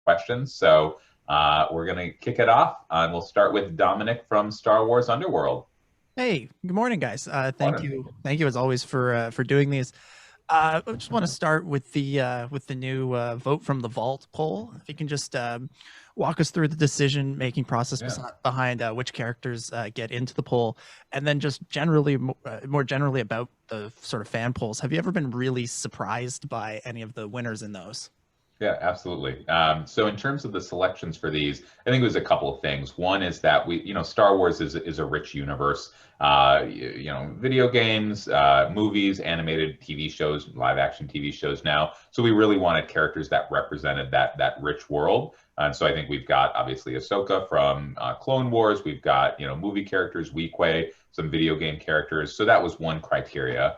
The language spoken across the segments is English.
questions. So we're going to kick it off, and we'll start with Dominic from Star Wars Underworld. Hey, good morning, guys. Thank Morning. you, as always for doing these. I just want to start with the new vote from the vault poll. If you can just walk us through the decision-making process Yeah. behind which characters get into the poll, and then just generally, more generally about the sort of fan polls. Have you ever been really surprised by any of the winners in those? Yeah, absolutely. So in terms of the selections for these, I think it was a couple of things. One is that Star Wars is a rich universe. Video games, movies, animated TV shows, live action TV shows now. So we really wanted characters that represented that rich world. And so I think we've got obviously Ahsoka from Clone Wars. We've got movie characters, Weequay, some video game characters. So that was one criteria.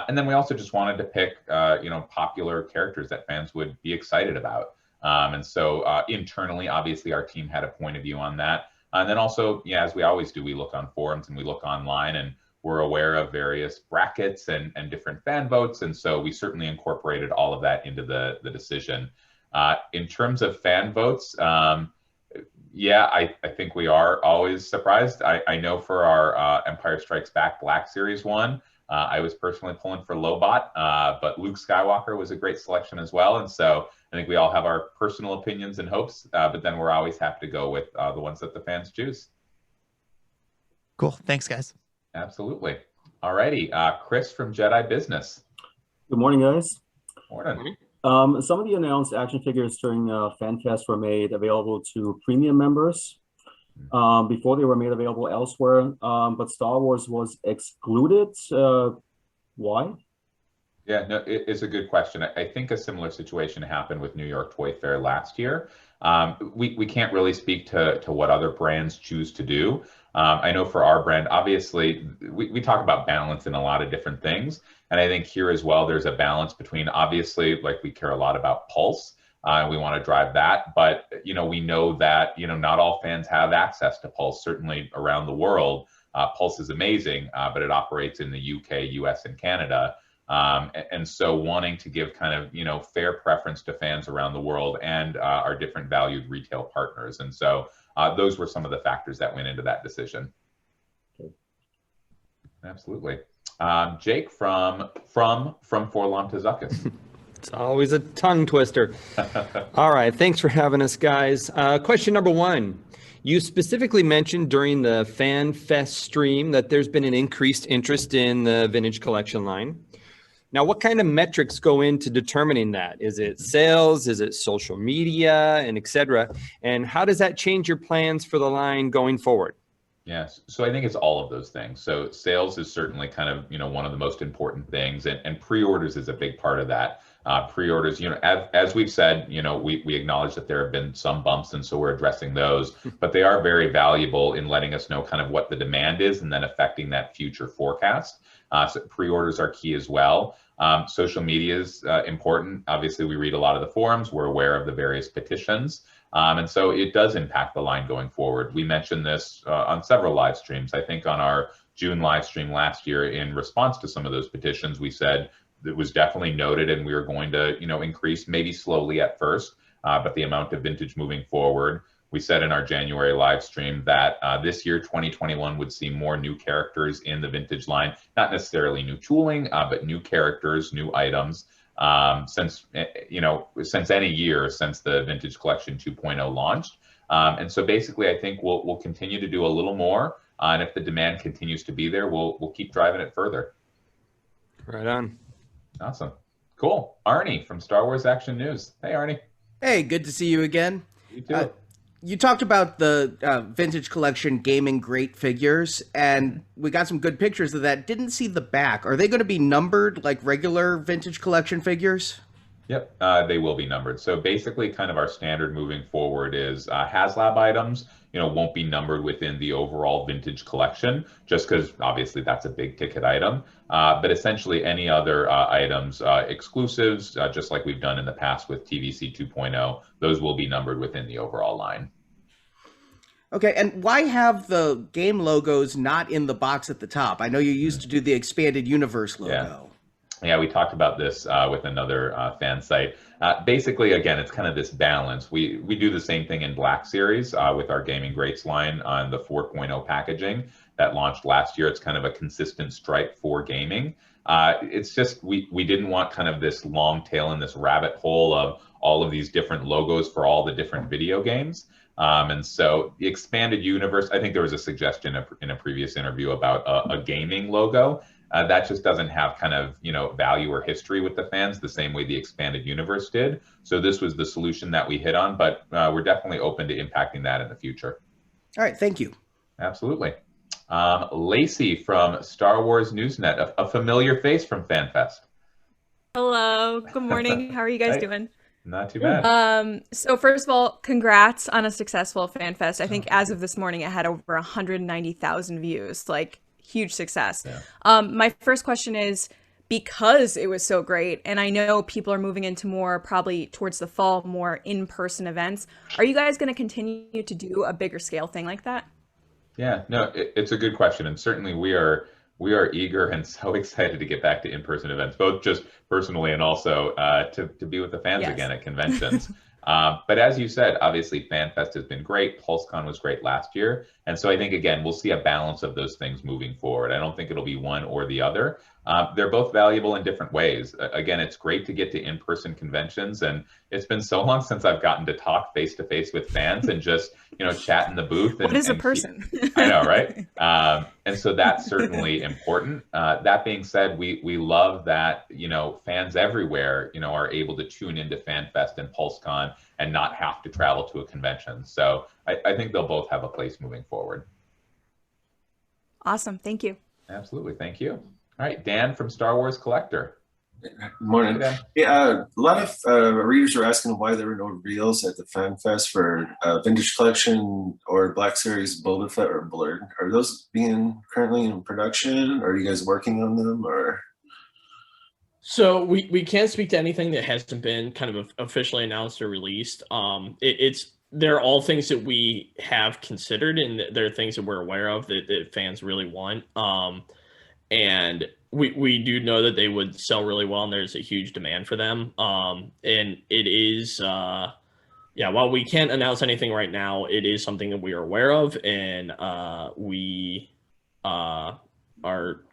And then we also just wanted to pick, popular characters that fans would be excited about. And so internally, obviously, our team had a point of view on that. And then also, yeah, as we always do, we look on forums and we look online, and we're aware of various brackets and different fan votes. And so we certainly incorporated all of that into the decision. In terms of fan votes, yeah, I think we are always surprised. I know for our Empire Strikes Back Black Series one, I was personally pulling for Lobot, but Luke Skywalker was a great selection as well. And so I think we all have our personal opinions and hopes, but then we're always happy to go with the ones that the fans choose. Cool. Thanks, guys. Absolutely. All righty. Chris from Jedi Business. Good morning, guys. Morning. Some of the announced action figures during FanFest were made available to premium members before they were made available elsewhere, but Star Wars was excluded. Why? Yeah, no, it's a good question. I think a similar situation happened with New York Toy Fair last year. We can't really speak to what other brands choose to do. I know for our brand, obviously, we talk about balance in a lot of different things. And I think here as well, there's a balance between, obviously, like we care a lot about Pulse. We want to drive that. But, we know that, not all fans have access to Pulse, certainly around the world. Pulse is amazing, but it operates in the UK, US, and Canada. And so wanting to give kind of, fair preference to fans around the world and our different valued retail partners. And so those were some of the factors that went into that decision. Okay. Absolutely. Jake from Forlom to Zuckus. It's always a tongue twister. All right. Thanks for having us, guys. Question number one. You specifically mentioned during the Fan Fest stream that there's been an increased interest in the vintage collection line. Now, what kind of metrics go into determining that? Is it sales? Is it social media, and et cetera? And how does that change your plans for the line going forward? Yes. So I think it's all of those things. So sales is certainly kind of, one of the most important things, and pre-orders is a big part of that. Pre-orders, as we've said, we acknowledge that there have been some bumps, and so we're addressing those, but they are very valuable in letting us know kind of what the demand is and then affecting that future forecast. So pre-orders are key as well. Social media is important. Obviously, we read a lot of the forums. We're aware of the various petitions. And so it does impact the line going forward. We mentioned this on several live streams. I think on our June live stream last year, in response to some of those petitions, we said it was definitely noted and we were going to, increase maybe slowly at first, but the amount of vintage moving forward. We said in our January live stream that this year, 2021, would see more new characters in the vintage line, not necessarily new tooling, but new characters, new items. Since any year since the Vintage Collection 2.0 launched. And so basically, I think we'll continue to do a little more. And if the demand continues to be there, we'll keep driving it further. Right on. Awesome. Cool. Arnie from Star Wars Action News. Hey, Arnie. Hey, good to see you again. You too. You talked about the Vintage Collection gaming great figures, and we got some good pictures of that. Didn't see the back. Are they going to be numbered like regular Vintage Collection figures? Yep, they will be numbered. So basically, kind of our standard moving forward is HasLab items, won't be numbered within the overall vintage collection, just because obviously that's a big ticket item. But essentially, any other items, exclusives, just like we've done in the past with TVC 2.0, those will be numbered within the overall line. Okay, and why have the game logos not in the box at the top? I know you used to do the expanded universe logo. Yeah, we talked about this with another fan site. Basically, again, it's kind of this balance. We do the same thing in Black Series with our Gaming Greats line on the 4.0 packaging that launched last year. It's kind of a consistent stripe for gaming. It's just we didn't want kind of this long tail and this rabbit hole of all of these different logos for all the different video games. And so the expanded universe, I think there was a suggestion in a previous interview about a gaming logo. That just doesn't have kind of, value or history with the fans the same way the expanded universe did. So this was the solution that we hit on, but we're definitely open to impacting that in the future. All right, thank you. Absolutely. Lacey from Star Wars Newsnet, a familiar face from FanFest. Hello, good morning. How are you guys doing? Not too bad. So first of all, congrats on a successful FanFest. I think as of this morning, it had over 190,000 views. Like, huge success. Yeah. My first question is, because it was so great, and I know people are moving into more, probably towards the fall, more in-person events, are you guys going to continue to do a bigger scale thing like that? Yeah, no, it's a good question, and certainly we are eager and so excited to get back to in-person events, both just personally and also to be with the fans again at conventions. But as you said, obviously FanFest has been great. PulseCon was great last year. And so I think, again, we'll see a balance of those things moving forward. I don't think it'll be one or the other. They're both valuable in different ways. Again, it's great to get to in-person conventions. And it's been so long since I've gotten to talk face-to-face with fans and just, chat in the booth. And, what is a person? I know, right? And so that's certainly important. That being said, we love that, fans everywhere, are able to tune into FanFest and PulseCon and not have to travel to a convention. So I think they'll both have a place moving forward. Awesome. Thank you. Absolutely. Thank you. All right, Dan from Star Wars Collector. Good morning. Hey, yeah, a lot of readers are asking why there were no reels at the Fan Fest for Vintage Collection or Black Series Boba Fett or Blurred. Are those being currently in production? Or are you guys working on them? Or so we can't speak to anything that hasn't been kind of officially announced or released. They're all things that we have considered, and they're things that we're aware of that fans really want. And we do know that they would sell really well, and there's a huge demand for them. And it is, while we can't announce anything right now, it is something that we are aware of, and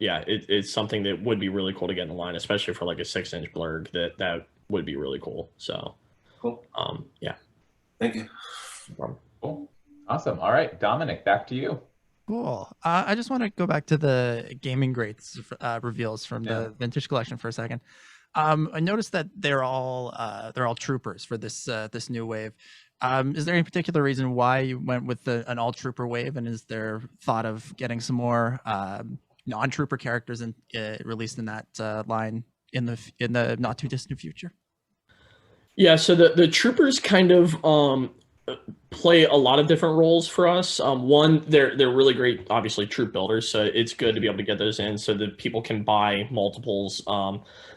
it's something that would be really cool to get in the line, especially for like a 6-inch blurg. That would be really cool. So, cool. Yeah. Thank you. No problem. Cool. Awesome. All right, Dominic, back to you. Cool. I just want to go back to the Gaming Greats reveals from the Vintage Collection for a second. I noticed that they're all troopers for this new wave. Is there any particular reason why you went with an all trooper wave, and is there thought of getting some more non-trooper characters released in that line in the not too distant future? Yeah, so the troopers kind of play a lot of different roles for us. One, they're really great, obviously, troop builders, so it's good to be able to get those in so that people can buy multiples.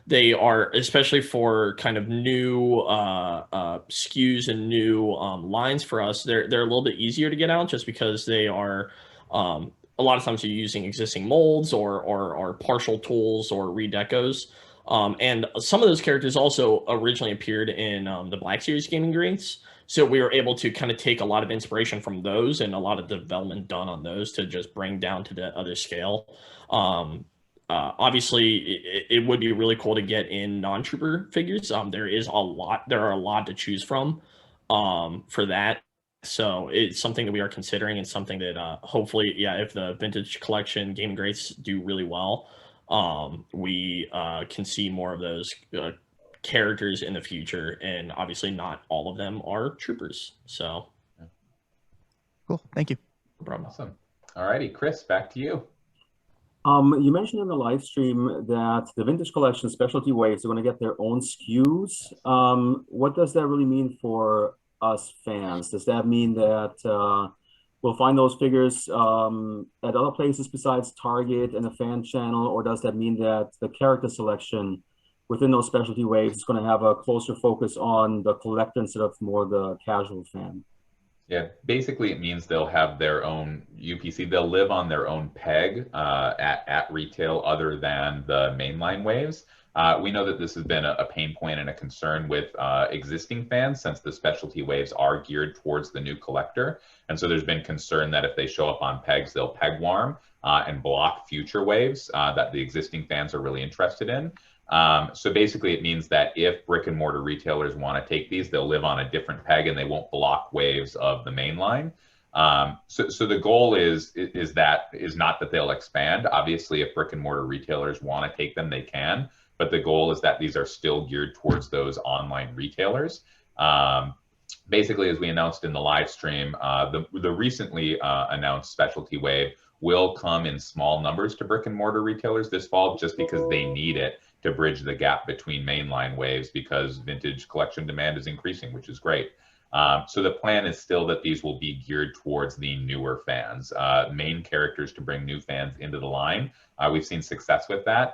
They are, especially for kind of new SKUs and new lines for us, they're a little bit easier to get out just because they are a lot of times you're using existing molds or partial tools or redecos. And some of those characters also originally appeared in the Black Series Gaming Greats. So we were able to kind of take a lot of inspiration from those and a lot of development done on those to just bring down to the other scale. Obviously, it would be really cool to get in non-trooper figures. There are a lot to choose from for that. So it's something that we are considering, and something that hopefully, if the Vintage Collection Gaming Greats do really well, we can see more of those characters in the future. And obviously not all of them are troopers. So cool. Thank you. No problem. Awesome. All righty, Chris, back to you. You mentioned in the live stream that the Vintage Collection specialty waves are going to get their own SKUs. What does that really mean for us fans? Does that mean that we'll find those figures at other places besides Target and the fan channel, or does that mean that the character selection within those specialty waves is going to have a closer focus on the collector instead of more the casual fan? Yeah, basically it means they'll have their own UPC. They'll live on their own peg at retail other than the mainline waves. We know that this has been a pain point and a concern with existing fans, since the specialty waves are geared towards the new collector. And so there's been concern that if they show up on pegs, they'll peg warm and block future waves that the existing fans are really interested in. So basically it means that if brick and mortar retailers want to take these, they'll live on a different peg and they won't block waves of the main line. So the goal is not that they'll expand. Obviously, if brick and mortar retailers want to take them, they can. But the goal is that these are still geared towards those online retailers. Basically, as we announced in the live stream, the recently announced specialty wave will come in small numbers to brick and mortar retailers this fall, just because they need it to bridge the gap between mainline waves, because vintage collection demand is increasing, which is great. So the plan is still that these will be geared towards the newer fans, main characters to bring new fans into the line. We've seen success with that.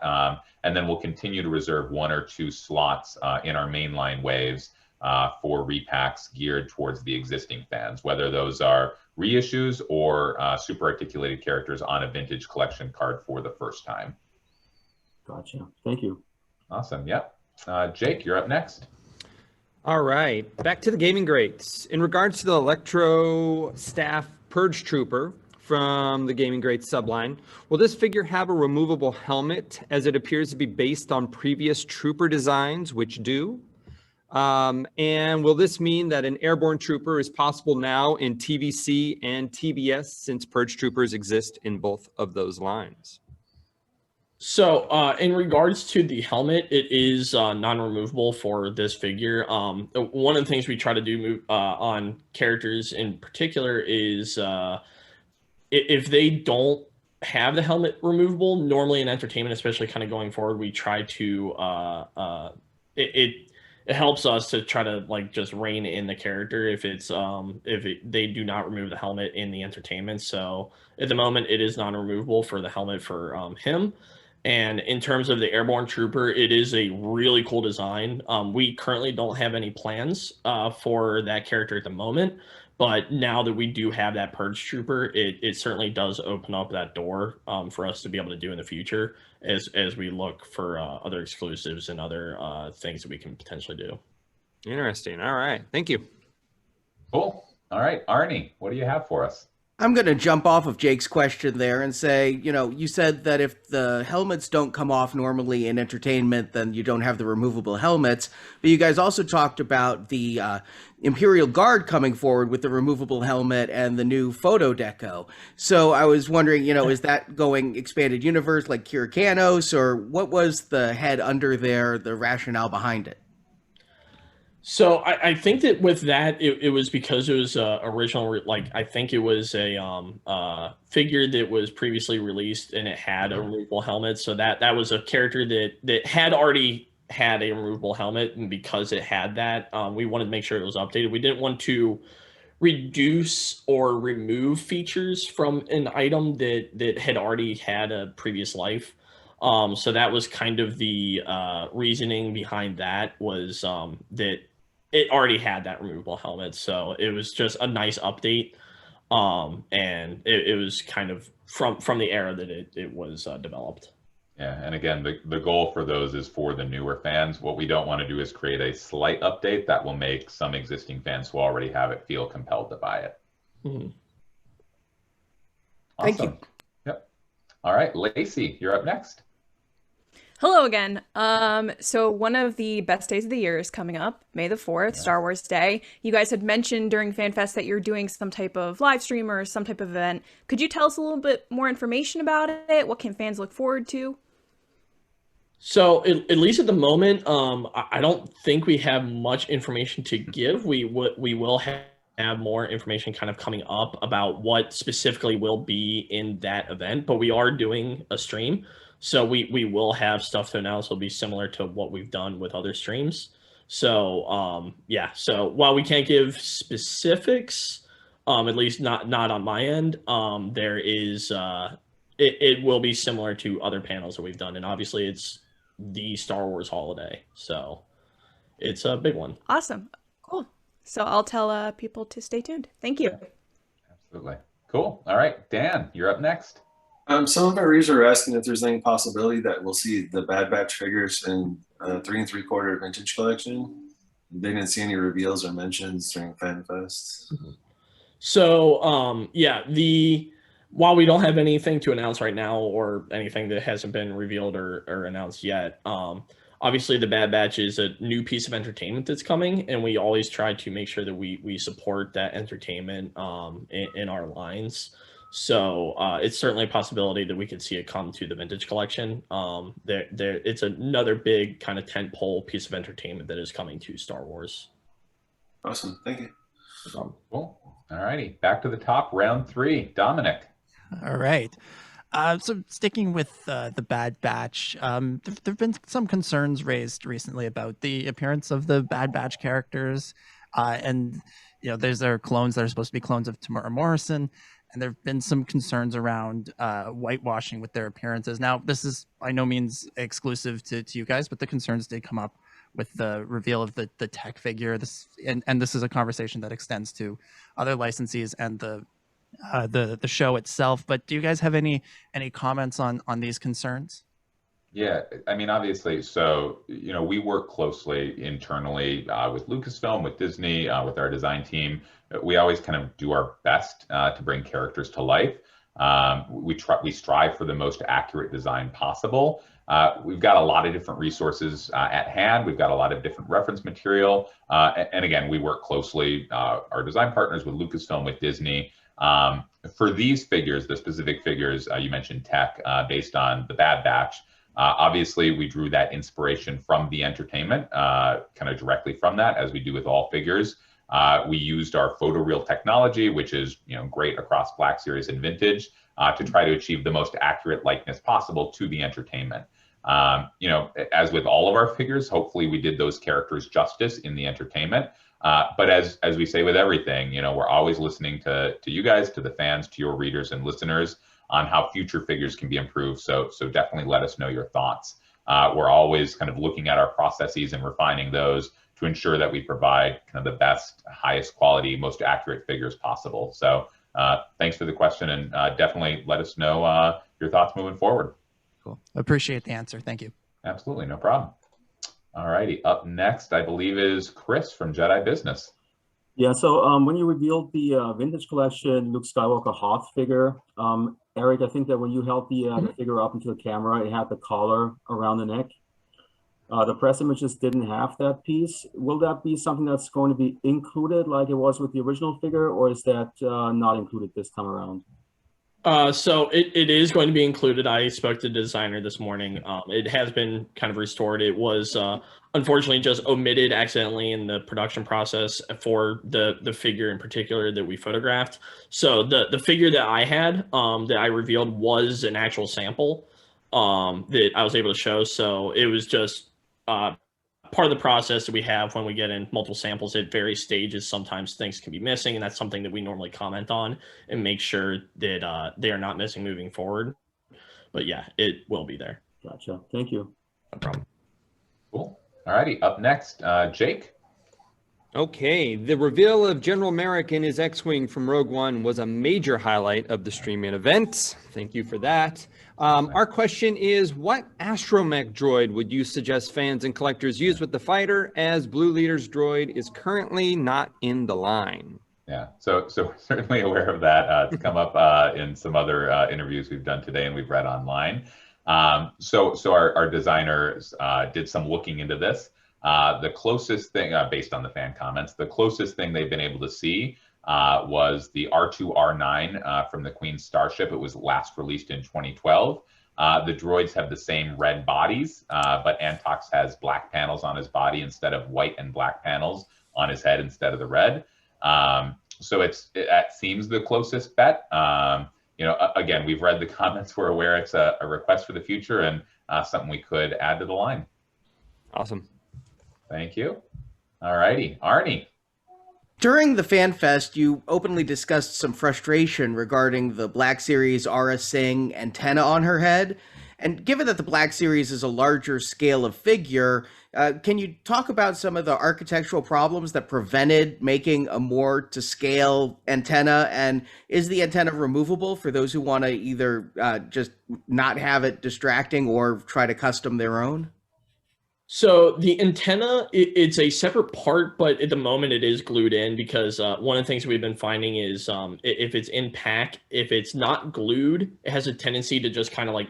And then we'll continue to reserve 1 or 2 slots in our mainline waves for repacks geared towards the existing fans, whether those are reissues or super articulated characters on a vintage collection card for the first time. Gotcha. Thank you. Awesome. Yep. Jake, you're up next. All right, back to the gaming greats. In regards to the Electro Staff Purge Trooper from the Gaming Greats subline, will this figure have a removable helmet, as it appears to be based on previous Trooper designs, which do? And will this mean that an airborne trooper is possible now in TVC and TBS, since Purge Troopers exist in both of those lines? So in regards to the helmet, it is non-removable for this figure. One of the things we try to do on characters in particular is if they don't have the helmet removable, normally in entertainment, especially kind of going forward, we try to it helps us to try to like just rein in the character if it's they do not remove the helmet in the entertainment. So at the moment, it is non-removable for the helmet for him. And in terms of the Airborne Trooper, it is a really cool design. We currently don't have any plans for that character at the moment, but now that we do have that Purge Trooper, it certainly does open up that door for us to be able to do in the future as we look for other exclusives and other things that we can potentially do. Interesting. All right. Thank you. Cool. All right, Arnie, what do you have for us? I'm going to jump off of Jake's question there and say, you said that if the helmets don't come off normally in entertainment, then you don't have the removable helmets. But you guys also talked about the Imperial Guard coming forward with the removable helmet and the new photo deco. So I was wondering, is that going expanded universe like Kirikanos, or what was the head under there, the rationale behind it? So I think that with that, it was because it was original, I think it was a figure that was previously released and it had a removable helmet. So that was a character that had already had a removable helmet, and because it had that, we wanted to make sure it was updated. We didn't want to reduce or remove features from an item that had already had a previous life. So that was kind of the reasoning behind that, was that it already had that removable helmet. So it was just a nice update. And it was kind of from the era that it was developed. Yeah, and again, the goal for those is for the newer fans. What we don't want to do is create a slight update that will make some existing fans who already have it feel compelled to buy it. Mm-hmm. Awesome. Thank you. Yep. All right, Lacey, you're up next. Hello again. So one of the best days of the year is coming up, May the 4th, Star Wars Day. You guys had mentioned during FanFest that you're doing some type of live stream or some type of event. Could you tell us a little bit more information about it? What can fans look forward to? So at least at the moment, I don't think we have much information to give. We will have more information kind of coming up about what specifically will be in that event, but we are doing a stream. So we will have stuff to announce. It'll be similar to what we've done with other streams. So yeah. So while we can't give specifics, at least not on my end, there is it will be similar to other panels that we've done, and obviously it's the Star Wars holiday, so it's a big one. Awesome. Cool. So I'll tell people to stay tuned. Thank you. Absolutely. Cool. All right, Dan, you're up next. Some of our readers are asking if there's any possibility that we'll see the Bad Batch figures in 3 3/4 vintage collection. They didn't see any reveals or mentions during FanFest. So, yeah, while we don't have anything to announce right now or anything that hasn't been revealed or announced yet, obviously the Bad Batch is a new piece of entertainment that's coming, and we always try to make sure that we support that entertainment in our lines. So it's certainly a possibility that we could see it come to the vintage collection. It's another big kind of tentpole piece of entertainment that is coming to Star Wars. Awesome, thank you. Cool. All righty, back to the top, round 3. Dominic. All right. So sticking with the Bad Batch, there've been some concerns raised recently about the appearance of the Bad Batch characters, and there's clones that are supposed to be clones of Tamara Morrison, and there've been some concerns around whitewashing with their appearances. Now, this is by no means exclusive to you guys, but the concerns did come up with the reveal of the tech figure. This is a conversation that extends to other licensees and the show itself. But do you guys have any comments on these concerns? Yeah, I mean, obviously, so, we work closely internally with Lucasfilm, with Disney, with our design team. We always kind of do our best to bring characters to life. We strive for the most accurate design possible. We've got a lot of different resources at hand. We've got a lot of different reference material. And again, we work closely, our design partners, with Lucasfilm, with Disney. For these figures, the specific figures, you mentioned tech based on the Bad Batch. Obviously, we drew that inspiration from the entertainment, kind of directly from that, as we do with all figures. We used our photoreal technology, which is great across Black Series and Vintage, to try to achieve the most accurate likeness possible to the entertainment. As with all of our figures, hopefully we did those characters justice in the entertainment. But as we say with everything, we're always listening to you guys, to the fans, to your readers and listeners on how future figures can be improved. So definitely let us know your thoughts. We're always kind of looking at our processes and refining those to ensure that we provide kind of the best, highest quality, most accurate figures possible. So thanks for the question, and definitely let us know your thoughts moving forward. Cool. Appreciate the answer. Thank you. Absolutely, no problem. All righty, up next, I believe, is Chris from Jedi Business. Yeah, so when you revealed the Vintage Collection Luke Skywalker Hoth figure, Eric, I think that when you held the figure up into the camera, it had the collar around the neck. The press images didn't have that piece. Will that be something that's going to be included like it was with the original figure, or is that not included this time around? So it is going to be included. I spoke to the designer this morning. It has been kind of restored. It was unfortunately just omitted accidentally in the production process for the figure in particular that we photographed. So the figure that I had that I revealed was an actual sample that I was able to show. So it was just part of the process that we have when we get in multiple samples at various stages. Sometimes things can be missing, and that's something that we normally comment on and make sure that they are not missing moving forward. But yeah, it will be there. Gotcha. Thank you. No problem. Cool. All righty, up next, Jake. Okay, the reveal of General Merrick and his X-Wing from Rogue One was a major highlight of the streaming event. Thank you for that. Our question is, what astromech droid would you suggest fans and collectors use with the fighter, as Blue Leader's droid is currently not in the line? Yeah, so we're certainly aware of that. It's come up in some other interviews we've done today and we've read online. So our designers did some looking into this. The closest thing, based on the fan comments, the closest thing they've been able to see was the R2-R9 from the Queen's Starship. It was last released in 2012. The droids have the same red bodies, but Antox has black panels on his body instead of white and black panels on his head instead of the red. So that seems the closest bet. Again, we've read the comments. We're aware it's a request for the future and something we could add to the line. Awesome. Thank you. All righty, Arnie. During the Fan Fest, you openly discussed some frustration regarding the Black Series Aura Singh antenna on her head, And given that the Black Series is a larger scale of figure, can you talk about some of the architectural problems that prevented making a more to scale antenna? And is the antenna removable for those who want to either just not have it distracting or try to custom their own? So the antenna, it's a separate part, but at the moment it is glued in because one of the things we've been finding is if it's in pack, if it's not glued, it has a tendency to just kind of like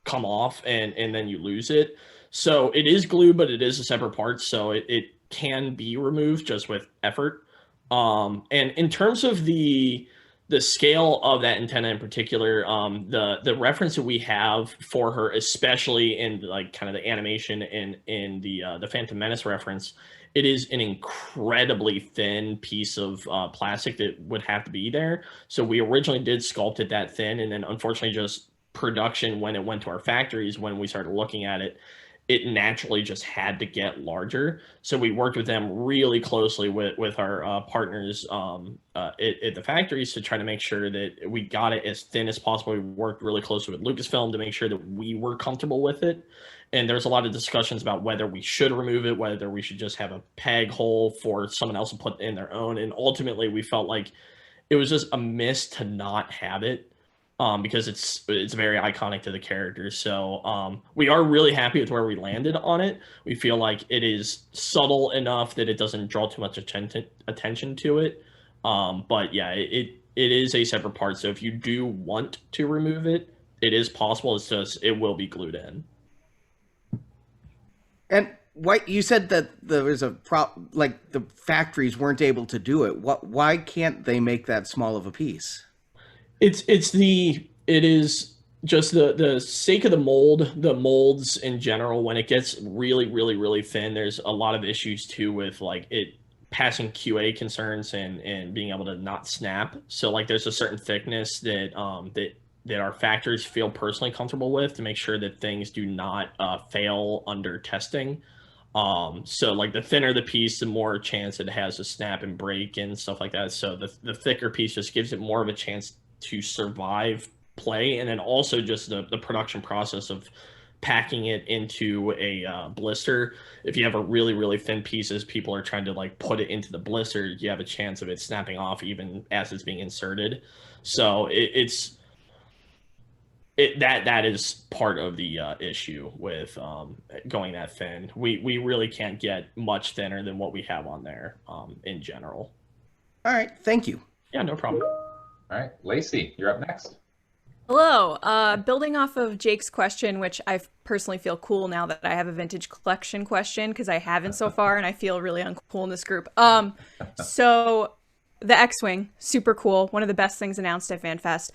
come off and then you lose it. So it is glued, but it is a separate part, so it can be removed just with effort. And in terms of the scale of that antenna in particular, the reference that we have for her, especially in like kind of the animation in the Phantom Menace reference, it is an incredibly thin piece of plastic that would have to be there. So we originally did sculpt it that thin, and then unfortunately just production, when it went to our factories, when we started looking at it, it naturally just had to get larger. So we worked with them really closely with our partners at the factories to try to make sure that we got it as thin as possible. We worked really closely with Lucasfilm to make sure that we were comfortable with it. And there's a lot of discussions about whether we should remove it, whether we should just have a peg hole for someone else to put in their own. And ultimately we felt like it was just a miss to not have it. Because it's very iconic to the characters. So we are really happy with where we landed on it. We feel like it is subtle enough that it doesn't draw too much attention to it. But yeah, it is a separate part. So if you do want to remove it, it is possible. It's just, it will be glued in. And why you said that there was a like the factories weren't able to do it. Why can't they make that small of a piece? It is just the sake of the mold, the molds in general. When it gets really thin, there's a lot of issues too with like it passing QA concerns and being able to not snap. So like there's a certain thickness that that our factories feel personally comfortable with to make sure that things do not fail under testing. So like the thinner the piece, the more chance it has to snap and break and stuff like that. So the thicker piece just gives it more of a chance to survive play, and then also just the production process of packing it into a blister. If you have a really thin pieces, people are trying to like put it into the blister, you have a chance of it snapping off even as it's being inserted. So that is part of the issue with going that thin. We really can't get much thinner than what we have on there in general. All right, thank you. Yeah, no problem. All right, Lacey, you're up next. Hello. Building off of Jake's question, which I personally feel cool now that I have a vintage collection question, because I haven't so far, and I feel really uncool in this group. So the X-Wing, super cool. One of the best things announced at FanFest.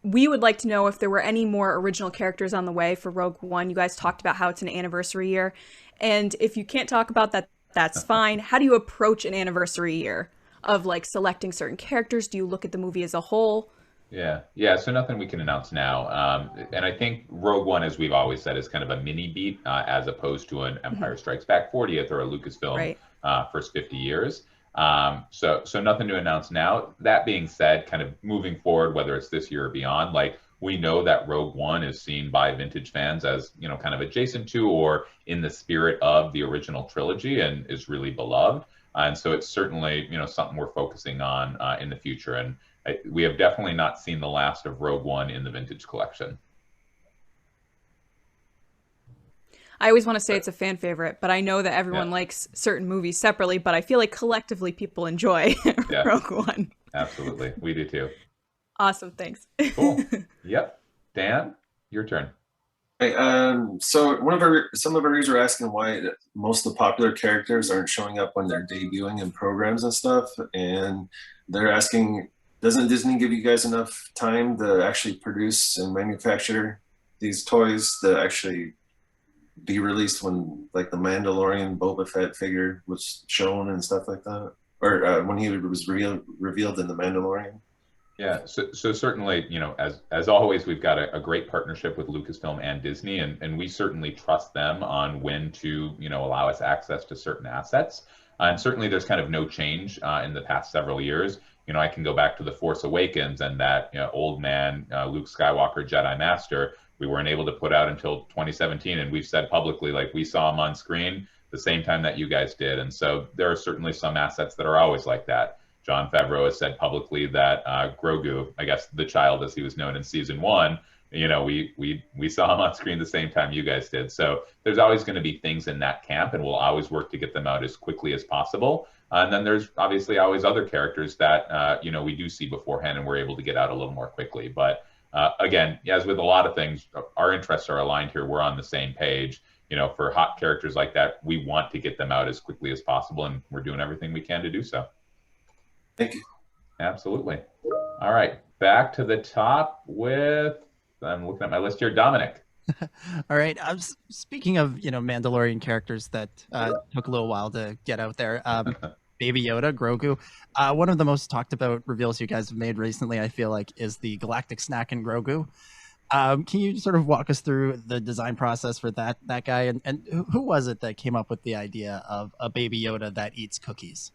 We would like to know if there were any more original characters on the way for Rogue One. You guys talked about how it's an anniversary year. And if you can't talk about that, that's fine. How do you approach an anniversary year of like selecting certain characters? Do you look at the movie as a whole? Yeah. So nothing we can announce now. And I think Rogue One, as we've always said, is kind of a mini beat as opposed to an Empire Strikes Back 40th or a Lucasfilm first 50 years. So nothing to announce now. That being said, kind of moving forward, whether it's this year or beyond, like we know that Rogue One is seen by vintage fans as, you know, kind of adjacent to or in the spirit of the original trilogy and is really beloved. And so it's certainly, you know, something we're focusing on in the future. And we have definitely not seen the last of Rogue One in the vintage collection. I always want to say it's a fan favorite, but I know that everyone likes certain movies separately, but I feel like collectively people enjoy Rogue One. Absolutely. We do too. Awesome. Thanks. Cool. Yep. Dan, your turn. Hey, so some of our readers are asking why most of the popular characters aren't showing up when they're debuting in programs and stuff, and they're asking, doesn't Disney give you guys enough time to actually produce and manufacture these toys to actually be released when, like, the Mandalorian Boba Fett figure was shown and stuff like that, or when he was revealed in the Mandalorian? Yeah, so certainly, you know, as always, we've got a great partnership with Lucasfilm and Disney, and we certainly trust them on when to, you know, allow us access to certain assets. And certainly there's kind of no change in the past several years. you know, I can go back to The Force Awakens and that, you know, old man Luke Skywalker Jedi Master, we weren't able to put out until 2017, and we've said publicly, like, we saw him on screen the same time that you guys did. And so there are certainly some assets that are always like that. Jon Favreau has said publicly that Grogu, I guess the child as he was known in season 1, you know, we saw him on screen the same time you guys did. So there's always going to be things in that camp, and we'll always work to get them out as quickly as possible. And then there's obviously always other characters that, you know, we do see beforehand and we're able to get out a little more quickly. But again, as with a lot of things, our interests are aligned here. We're on the same page. You know, for hot characters like that, we want to get them out as quickly as possible, and we're doing everything we can to do so. Thank you. Absolutely. All right, back to the top with, I'm looking at my list here, Dominic. All right. Speaking of, you know, Mandalorian characters that took a little while to get out there, Baby Yoda, Grogu. One of the most talked about reveals you guys have made recently, I feel like, is the Galactic snack in Grogu. Can you sort of walk us through the design process for that guy? And who was it that came up with the idea of a Baby Yoda that eats cookies?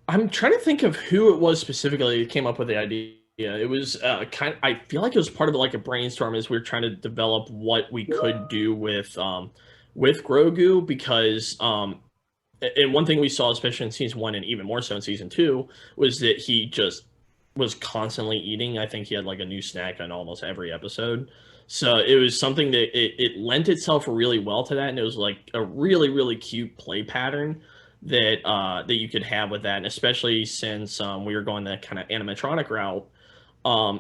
I'm trying to think of who it was specifically that came up with the idea. It was I feel like it was part of like a brainstorm as we were trying to develop what we could do with Grogu, because and one thing we saw, especially in season 1 and even more so in season 2, was that he just was constantly eating. I think he had like a new snack on almost every episode. So it was something that it lent itself really well to that, and it was like a really, really cute play pattern that that you could have with that, and especially since we were going that kind of animatronic route,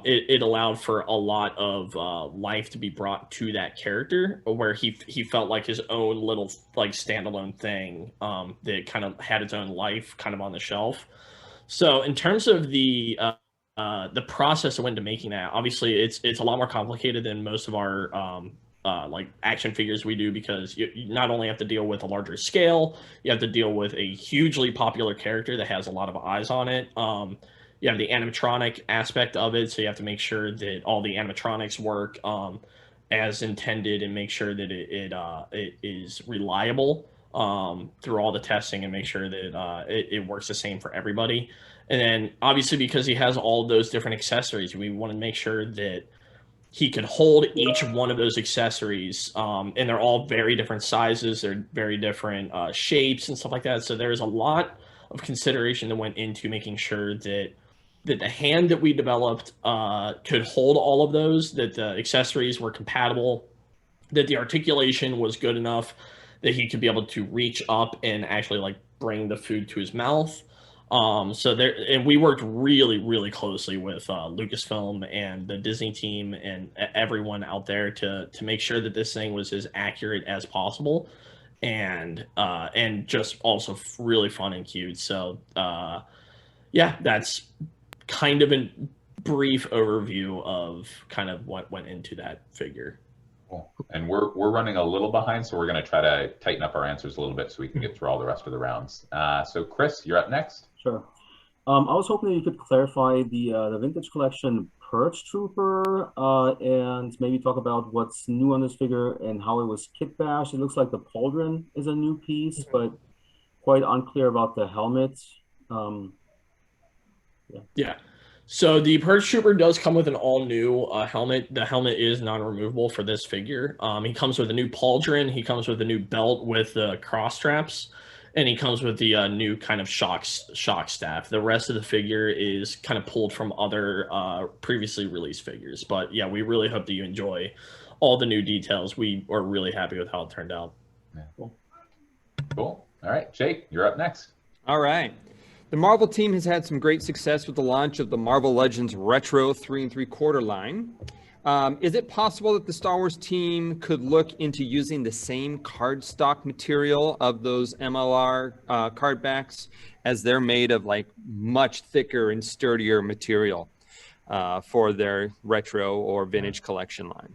it allowed for a lot of life to be brought to that character, where he felt like his own little like standalone thing that kind of had its own life kind of on the shelf. So in terms of the process that went into making that, obviously it's a lot more complicated than most of our like action figures we do, because you not only have to deal with a larger scale, you have to deal with a hugely popular character that has a lot of eyes on it. You have the animatronic aspect of it, so you have to make sure that all the animatronics work as intended, and make sure that it is reliable through all the testing, and make sure that it works the same for everybody. And then obviously, because he has all those different accessories, we want to make sure that he could hold each one of those accessories, and they're all very different sizes, they're very different shapes and stuff like that. So there's a lot of consideration that went into making sure that the hand that we developed could hold all of those, that the accessories were compatible, that the articulation was good enough that he could be able to reach up and actually like bring the food to his mouth. So there, and we worked really, really closely with Lucasfilm and the Disney team and everyone out there to make sure that this thing was as accurate as possible, and just also really fun and cute. So yeah, that's kind of a brief overview of kind of what went into that figure. Cool. And we're running a little behind, so we're going to try to tighten up our answers a little bit so we can get through all the rest of the rounds. So Chris, you're up next. Sure. I was hoping that you could clarify the Vintage Collection Purge Trooper, and maybe talk about what's new on this figure and how it was kit bashed. It looks like the pauldron is a new piece, but quite unclear about the helmet. Yeah. So the Purge Trooper does come with an all-new helmet. The helmet is non-removable for this figure. He comes with a new pauldron. He comes with a new belt with the cross straps, and he comes with the new kind of shock staff. The rest of the figure is kind of pulled from other previously released figures. But yeah, we really hope that you enjoy all the new details. We are really happy with how it turned out. Yeah. Cool. Cool. All right, Jake, you're up next. All right. The Marvel team has had some great success with the launch of the Marvel Legends Retro 3 3/4 line. Is it possible that the Star Wars team could look into using the same cardstock material of those MLR card backs, as they're made of like much thicker and sturdier material for their retro or vintage collection line?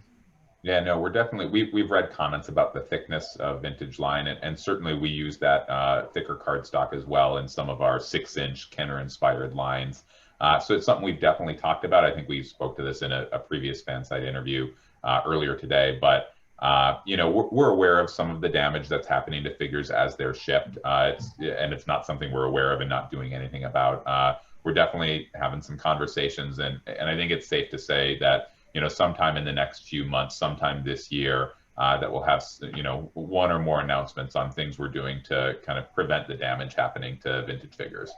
Yeah, no, we're definitely, we've read comments about the thickness of vintage line, and certainly we use that thicker cardstock as well in some of our 6-inch Kenner-inspired lines. So it's something we've definitely talked about. I think we spoke to this in a previous fan site interview earlier today, but you know, we're aware of some of the damage that's happening to figures as they're shipped, and it's not something we're aware of and not doing anything about. we're definitely having some conversations, and I think it's safe to say that, you know, sometime in the next few months, sometime this year, that we'll have, you know, one or more announcements on things we're doing to kind of prevent the damage happening to vintage figures.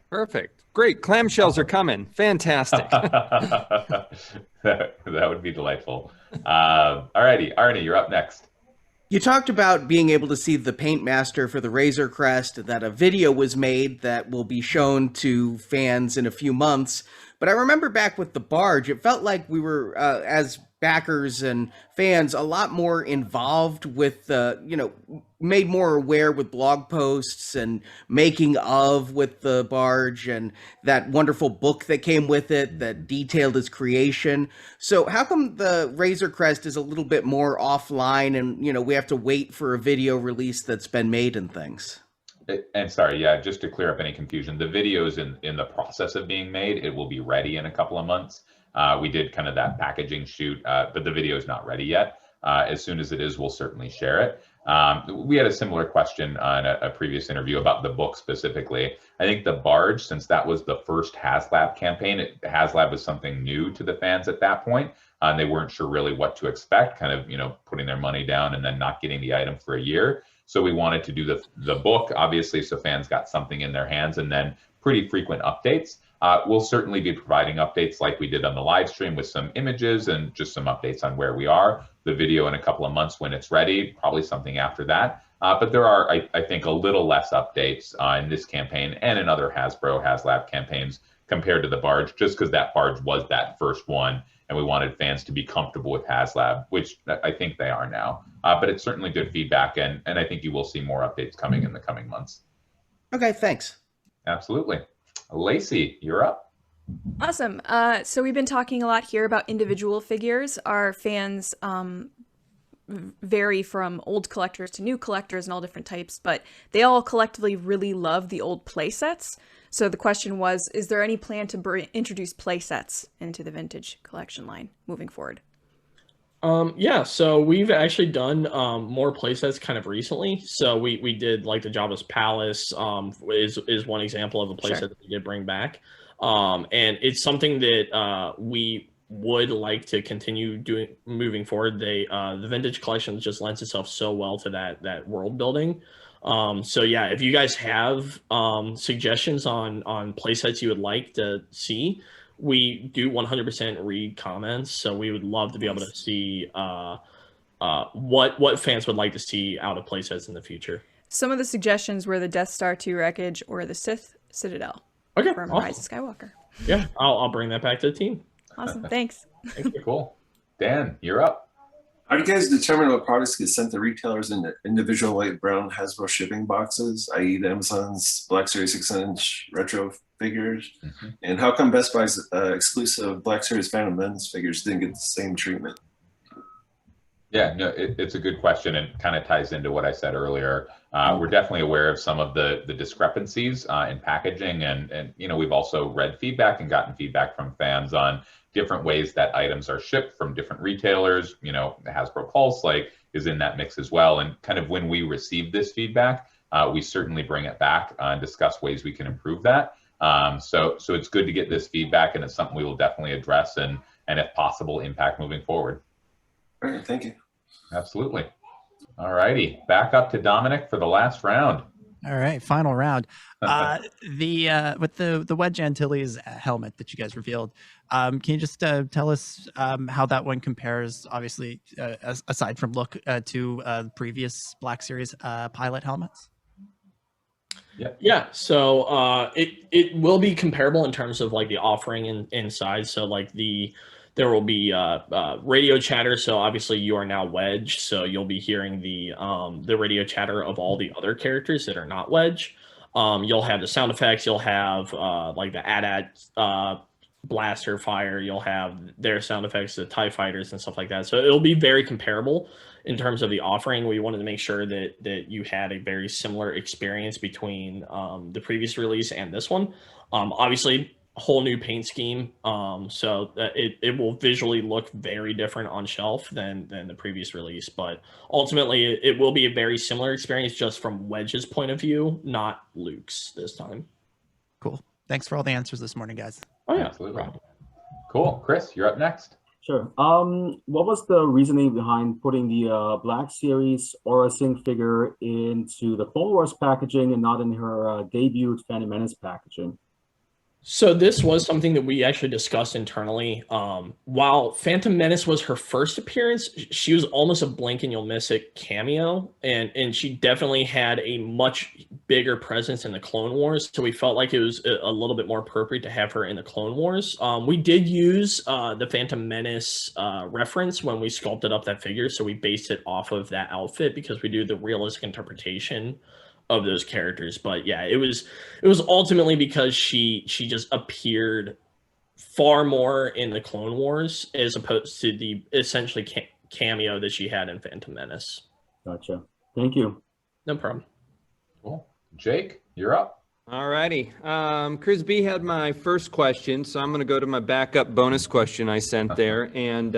Perfect. Great. Clamshells are coming. Fantastic. That would be delightful. All righty, Arnie, you're up next. You talked about being able to see the paint master for the Razor Crest, that a video was made that will be shown to fans in a few months. But I remember back with the barge, it felt like we were, as backers and fans, a lot more involved with, you know, made more aware with blog posts and making of with the barge and that wonderful book that came with it that detailed its creation. So how come the Razor Crest is a little bit more offline and, you know, we have to wait for a video release that's been made and things? And sorry, yeah, just to clear up any confusion, the video is in the process of being made. It will be ready in a couple of months. We did kind of that packaging shoot, but the video is not ready yet. As soon as it is, we'll certainly share it. We had a similar question on a previous interview about the book specifically. I think the barge, since that was the first HasLab campaign, HasLab was something new to the fans at that point. They weren't sure really what to expect, kind of, you know, putting their money down and then not getting the item for a year. So we wanted to do the book, obviously, so fans got something in their hands, and then pretty frequent updates. We'll certainly be providing updates like we did on the live stream with some images and just some updates on where we are. The video in a couple of months when it's ready, probably something after that. But there are, I think, a little less updates in this campaign and in other Hasbro, HasLab campaigns compared to the barge, just because that barge was that first one, and we wanted fans to be comfortable with HasLab, which I think they are now. But it's certainly good feedback, and I think you will see more updates coming in the coming months. Okay, thanks. Absolutely. Lacey, you're up. Awesome. So we've been talking a lot here about individual figures. Our fans vary from old collectors to new collectors and all different types, but they all collectively really love the old play sets. So the question was, is there any plan to introduce play sets into the vintage collection line moving forward? Yeah, so we've actually done more playsets kind of recently. So we did like the Jabba's Palace is one example of a playset that we did bring back. And it's something that we would like to continue doing moving forward. The vintage collection just lends itself so well to that world building. So yeah, if you guys have suggestions on playsets you would like to see, we do 100% read comments, so we would love to be able to see what fans would like to see out of playsets in the future. Some of the suggestions were the Death Star 2 wreckage or the Sith Citadel from Rise of Skywalker. Yeah, I'll bring that back to the team. Awesome, thanks. Thank you. Cool. Dan, you're up. How do you guys determine what products get sent to retailers in individual white brown Hasbro shipping boxes, i.e. the Amazon's Black Series 6-inch retro figures? Mm-hmm. And how come Best Buy's exclusive Black Series Phantom Men's figures didn't get the same treatment? Yeah, no, it's a good question and kind of ties into what I said earlier. We're definitely aware of some of the discrepancies in packaging, and you know, we've also read feedback and gotten feedback from fans on different ways that items are shipped from different retailers. You know, the Hasbro Pulse is in that mix as well. And kind of when we receive this feedback, we certainly bring it back and discuss ways we can improve that. So it's good to get this feedback, and it's something we will definitely address and if possible, impact moving forward. All right, thank you. Absolutely. All righty, back up to Dominic for the last round. All right, final round. With the Wedge Antilles helmet that you guys revealed, can you just tell us how that one compares, obviously, aside from look, to previous Black Series pilot helmets? Yeah. So it will be comparable in terms of like the offering inside. So like there will be radio chatter. So obviously you are now Wedge, so you'll be hearing the radio chatter of all the other characters that are not Wedge. You'll have the sound effects. You'll have like the AT-AT blaster fire. You'll have their sound effects, the TIE fighters and stuff like that. So it'll be very comparable in terms of the offering. We wanted to make sure that you had a very similar experience between the previous release and this one. Obviously, a whole new paint scheme, so it will visually look very different on shelf than the previous release, but ultimately it will be a very similar experience just from Wedge's point of view, not Luke's this time. Cool. Thanks for all the answers this morning, guys. Oh yeah, Absolutely. Cool. Chris, you're up next. Sure. What was the reasoning behind putting the Black Series Aura Sync figure into the Clone Wars packaging and not in her debut Phantom Menace packaging? So this was something that we actually discussed internally. While Phantom Menace was her first appearance, she was almost a blink and you'll miss it cameo, and she definitely had a much bigger presence in the Clone Wars. So we felt like it was a little bit more appropriate to have her in the Clone Wars. We did use the Phantom Menace reference when we sculpted up that figure, so we based it off of that outfit because we do the realistic interpretation of those characters. But yeah, it was ultimately because she just appeared far more in the Clone Wars as opposed to the essentially cameo that she had in Phantom Menace. Gotcha. Thank you. No problem. Cool. Jake, you're up. All righty. Chris B had my first question, so I'm going to go to my backup bonus question I sent there. And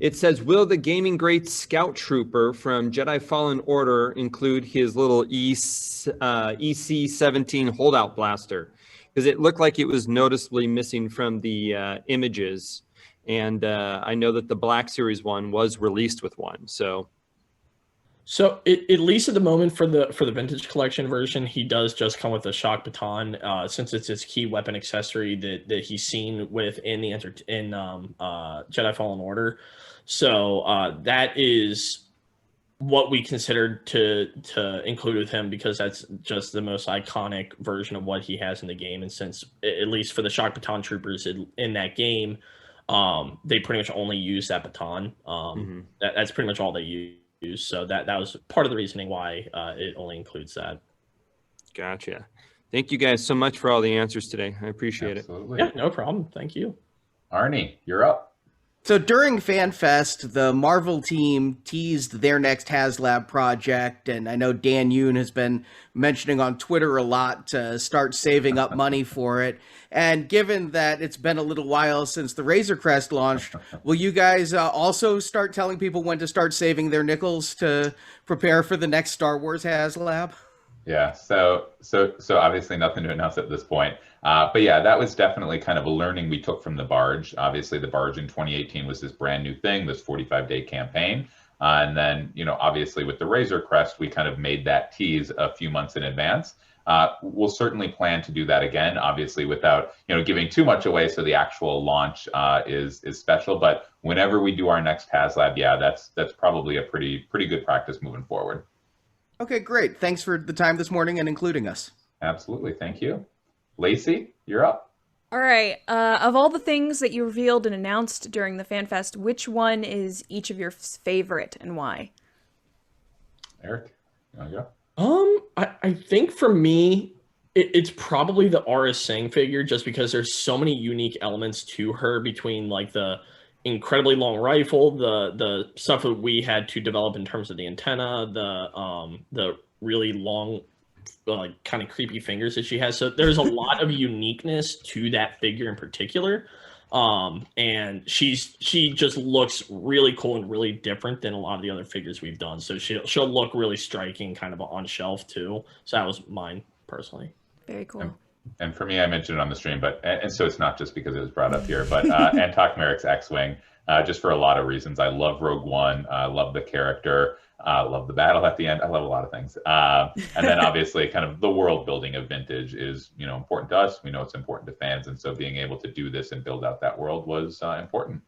it says, will the Gaming Great Scout Trooper from Jedi Fallen Order include his little EC-17 holdout blaster? Because it looked like it was noticeably missing from the images. And I know that the Black Series one was released with one. So at least at the moment for the Vintage Collection version, he does just come with a shock baton, since it's his key weapon accessory that he's seen within the Jedi Fallen Order. So that is what we considered to include with him, because that's just the most iconic version of what he has in the game. And since, at least for the shock baton troopers in that game, they pretty much only use that baton. That's pretty much all they use. So that was part of the reasoning why it only includes that. Gotcha. Thank you guys so much for all the answers today. I appreciate it. Yeah, no problem. Thank you. Arnie, you're up. So during FanFest, the Marvel team teased their next HasLab project, and I know Dan Yoon has been mentioning on Twitter a lot to start saving up money for it. And given that it's been a little while since the Razor Crest launched, will you guys also start telling people when to start saving their nickels to prepare for the next Star Wars HasLab? Yeah, so obviously nothing to announce at this point. But yeah, that was definitely kind of a learning we took from the Barge. Obviously, the Barge in 2018 was this brand new thing, this 45-day campaign. And then, obviously with the Razor Crest, we kind of made that tease a few months in advance. We'll certainly plan to do that again, obviously without, giving too much away, so the actual launch is special. But whenever we do our next HasLab, yeah, that's probably a pretty good practice moving forward. Okay, great. Thanks for the time this morning and including us. Absolutely. Thank you. Lacey, you're up. All right. Of all the things that you revealed and announced during the FanFest, which one is each of your favorite and why? Eric, you want to go? I think for me, it's probably the Aura Singh figure, just because there's so many unique elements to her, between like the incredibly long rifle, the stuff that we had to develop in terms of the antenna, the really long, kind of creepy fingers that she has. So there's a lot of uniqueness to that figure in particular. And she just looks really cool and really different than a lot of the other figures we've done. So she'll look really striking kind of on shelf too. So that was mine personally. Very cool. And for me, I mentioned it on the stream, and so it's not just because it was brought up here, but Antok Merrick's X-Wing, just for a lot of reasons. I love Rogue One. I love the character. I love the battle at the end. I love a lot of things. And then obviously kind of the world building of Vintage is, important to us. We know it's important to fans. And so being able to do this and build out that world was important.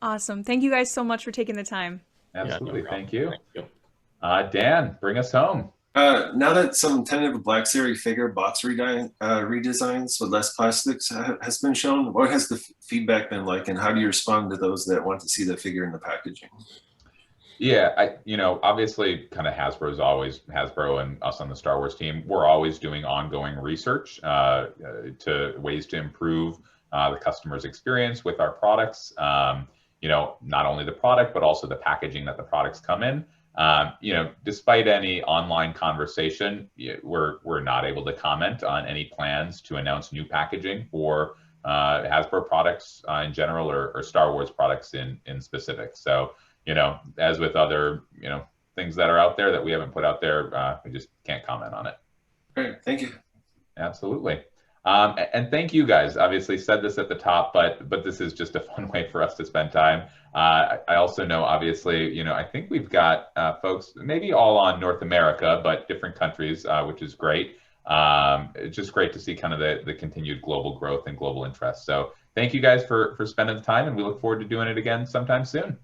Awesome. Thank you guys so much for taking the time. Absolutely. Yeah, no Thank you. Thank you. Dan, bring us home. Now that some tentative Black Series figure box redesigns with less plastics has been shown, what has the feedback been like, and how do you respond to those that want to see the figure in the packaging? Yeah, obviously kind of Hasbro and us on the Star Wars team, we're always doing ongoing research to ways to improve the customer's experience with our products. Not only the product, but also the packaging that the products come in. Despite any online conversation, we're not able to comment on any plans to announce new packaging for Hasbro products in general, or Star Wars products in specific. So, as with other, things that are out there that we haven't put out there, we just can't comment on it. Great, thank you. Absolutely. And thank you guys. Obviously said this at the top, but this is just a fun way for us to spend time. I also know, obviously, I think we've got folks maybe all on North America, but different countries, which is great. It's just great to see kind of the continued global growth and global interest. So thank you guys for spending the time, and we look forward to doing it again sometime soon.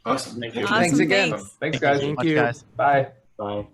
Awesome. Thank you. Awesome, Thanks again. thanks. Thanks, guys. Thank you. you, guys. Bye. Bye.